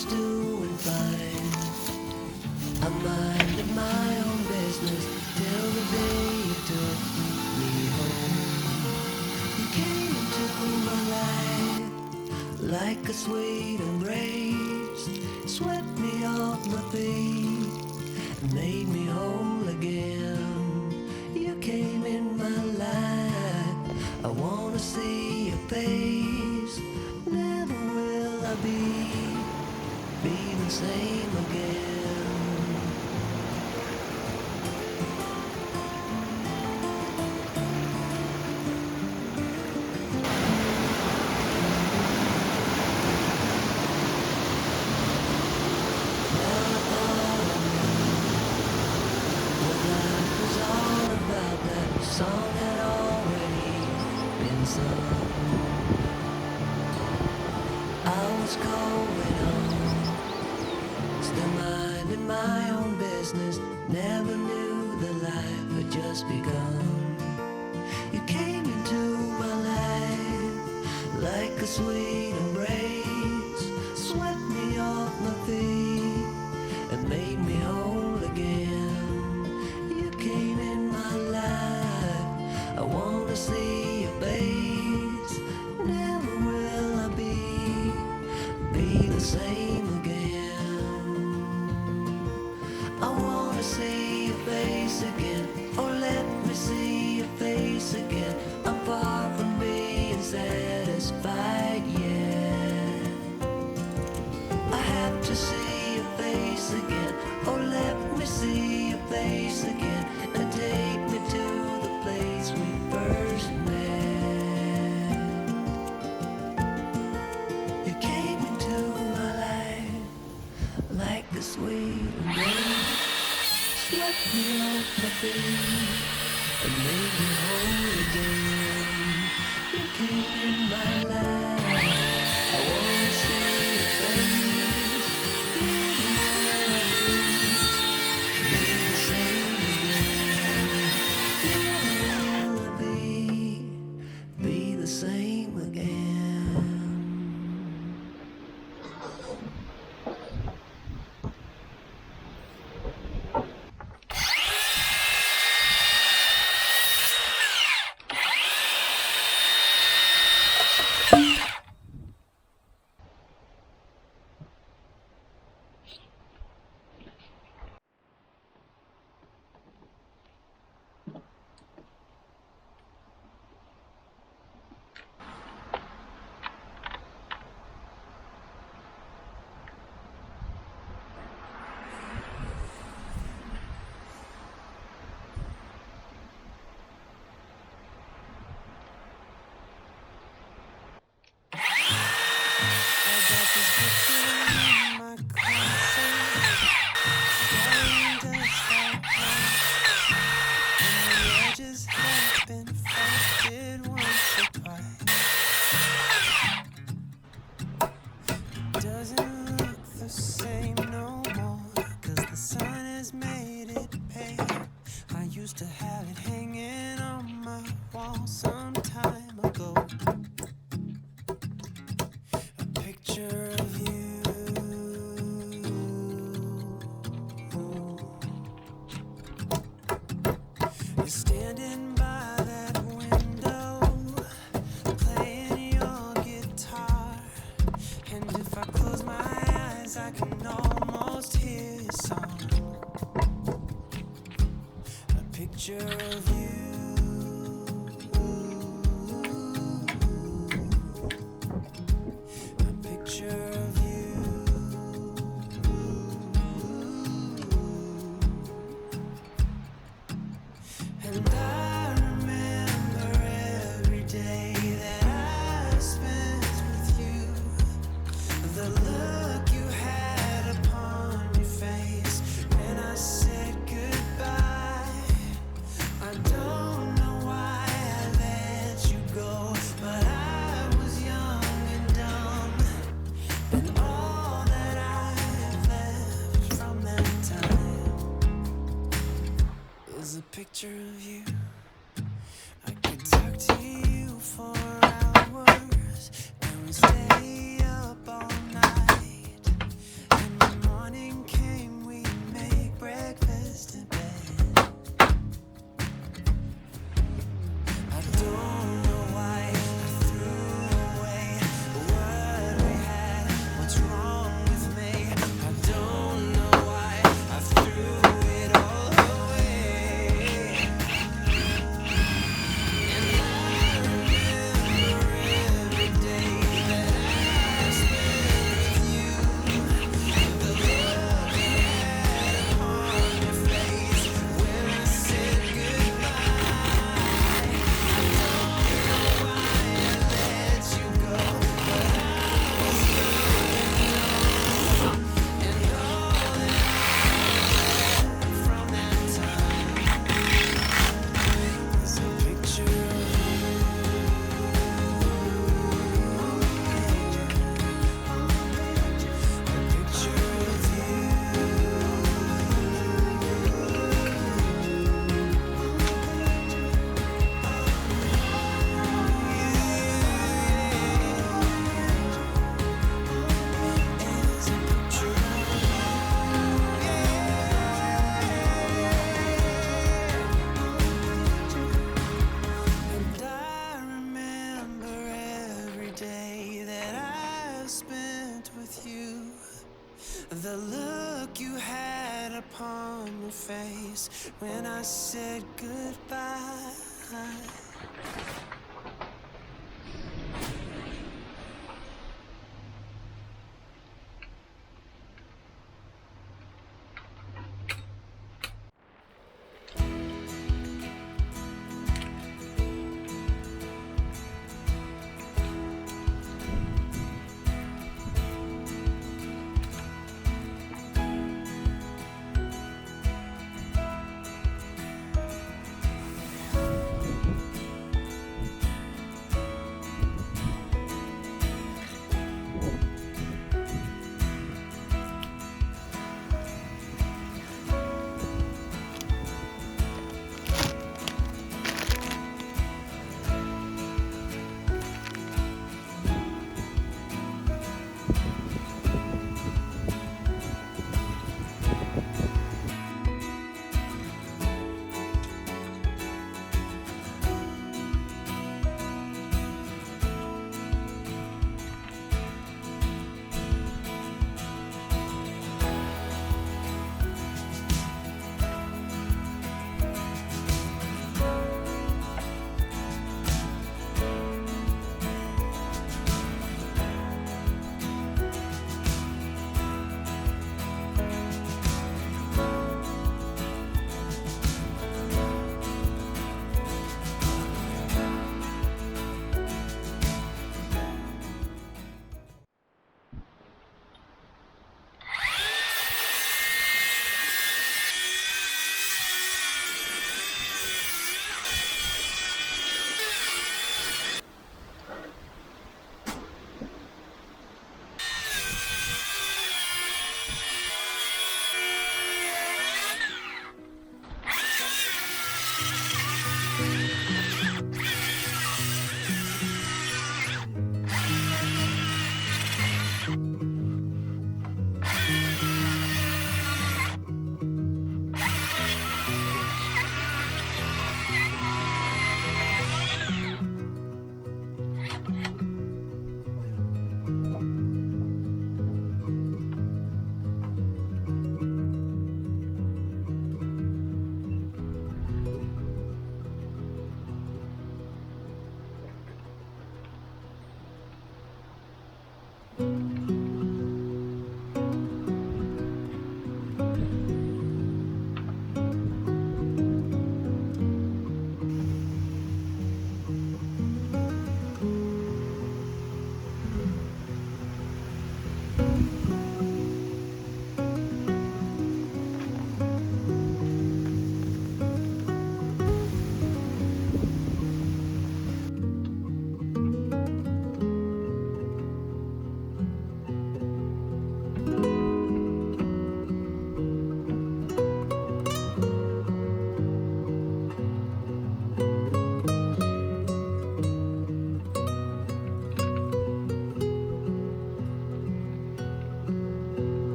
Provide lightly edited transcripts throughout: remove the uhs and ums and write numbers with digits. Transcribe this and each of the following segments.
was doing fine. I minded my own business till the day you took me home. You came into my life like a sweet embrace, swept me off my feet and made me whole again. You came in my life, I wanna see your face. Never will I be the same again. Song had already been sung. I was going on, still minding my own business. Never knew that life had just begun. You came into my life like a sweet embrace, swept me off my feet and made me whole again. You came in my life, I wanna see your face. Never will I be the same again. I wanna see your face again. Oh, let me see your face again. I'm far from being satisfied yet. I have to see your face again. Oh, let me see your face again and take me to the place we first met. You came into my life like a sweet embrace, swept me off my feet and made me whole again. You came in my life, I wanna see your face. Be the same again. Never will I be the same again. I don't The look you had upon your face when I said goodbye.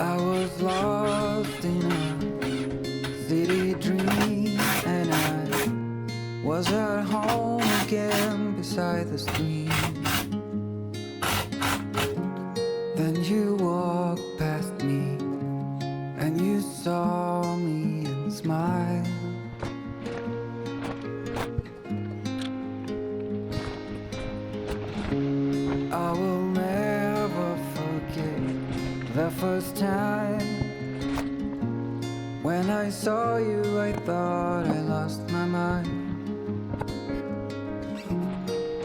I was lost in a city dream, and I was at home again beside the stream. Then you walked past me, and you saw me and smiled. I will never forget the first time when I saw you. I thought I lost my mind.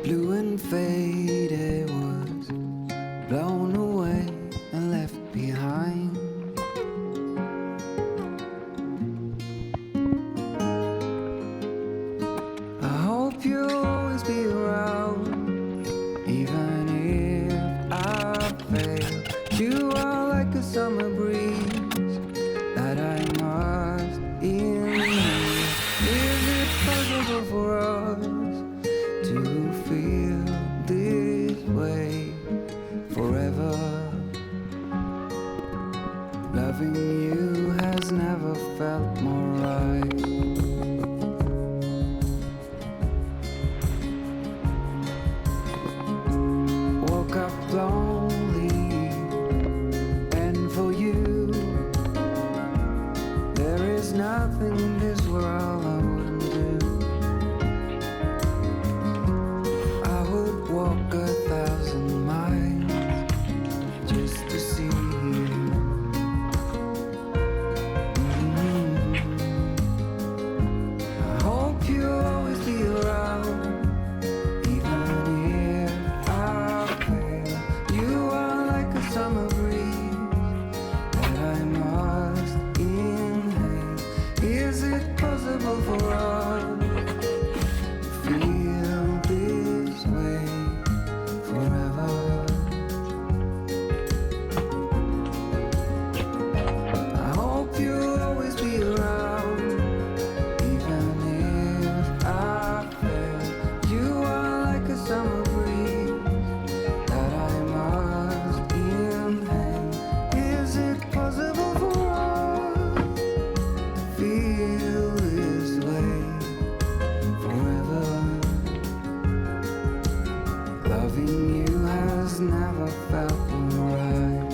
Blue and faded was blown away and left behind. I hope you'll always be around, even if I fail. You are like a summer breeze that I must inhale. Is it possible for us to feel this way forever? Loving you has never felt more right. Woke up lonely, and for you there is nothing in this world I wouldn't do. I would walk 1,000 miles just to see you. I hope you'll always be around, even if I fail. You are like a summer breeze that I must inhale. Is it possible for us to feel this way forever? I hope you'll always be around, even if I fail. You are like a summer breeze that I must inhale. Is it possible for us to feel this way forever? Loving you has never felt right.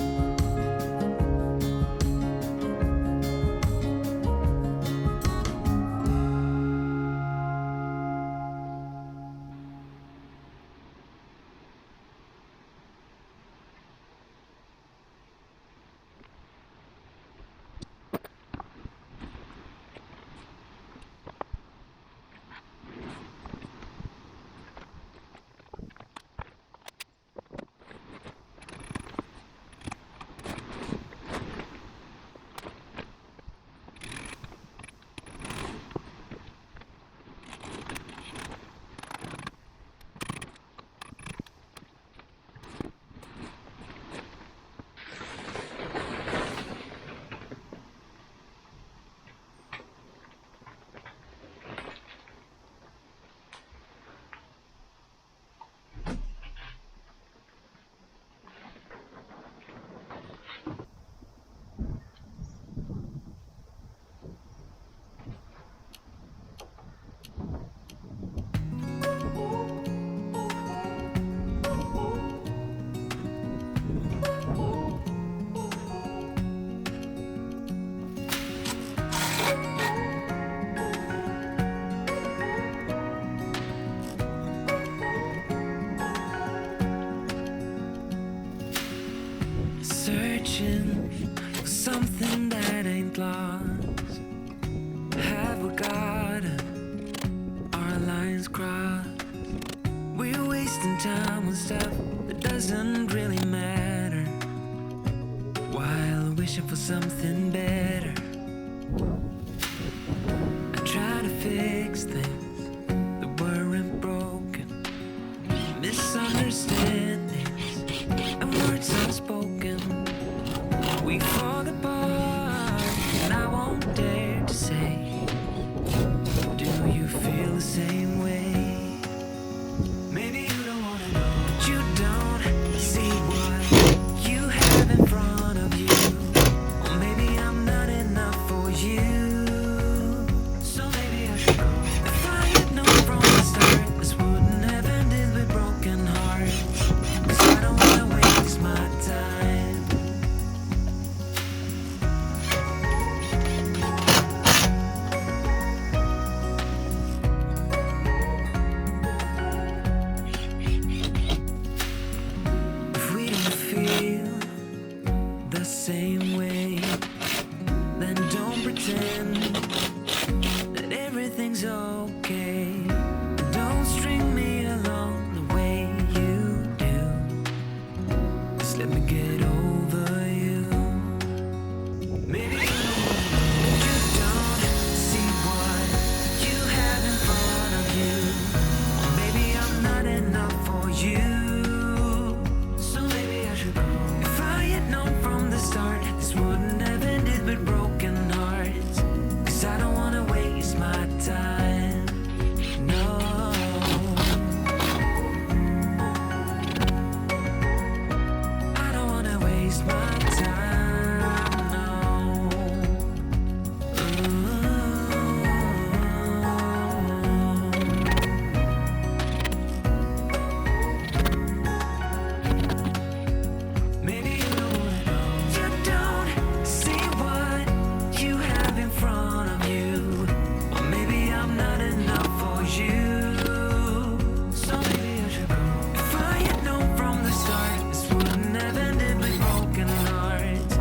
Searching for something that ain't lost. Have we got our lines crossed? We're wasting time on stuff that doesn't really matter, while wishing for something better. I try to fix things that weren't broken, misunderstandings and words unspoken. We fall apart, and I won't dare to say, do you feel the same way? Maybe you don't wanna know, but you don't see what you have in front of you. waste my time, no. Maybe you don't see what you have in front of you, or maybe I'm not enough for you. So maybe you should go. If I had known from the start, this wouldn't have ended with broken hearts.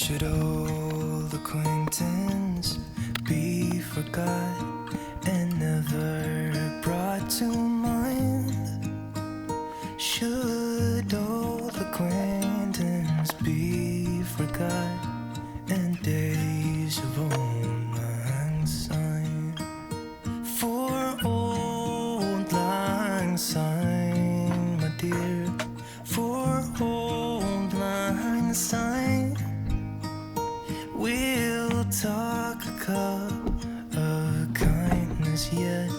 Should old acquaintance be forgot and never brought to mind? Should old acquaintance be forgot and days of old lang syne? For old lang syne, my dear, for old lang syne, we'll talk a cup of kindness yet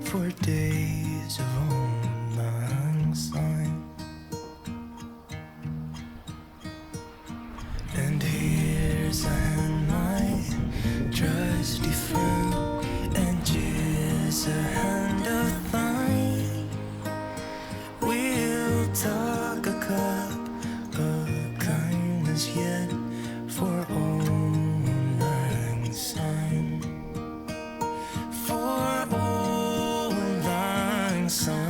for days of old lang syne. And here's a hand, my trusty friend, and just a hand of thine. We'll talk a cup of kindness yet for old lang syne. For old lang syne.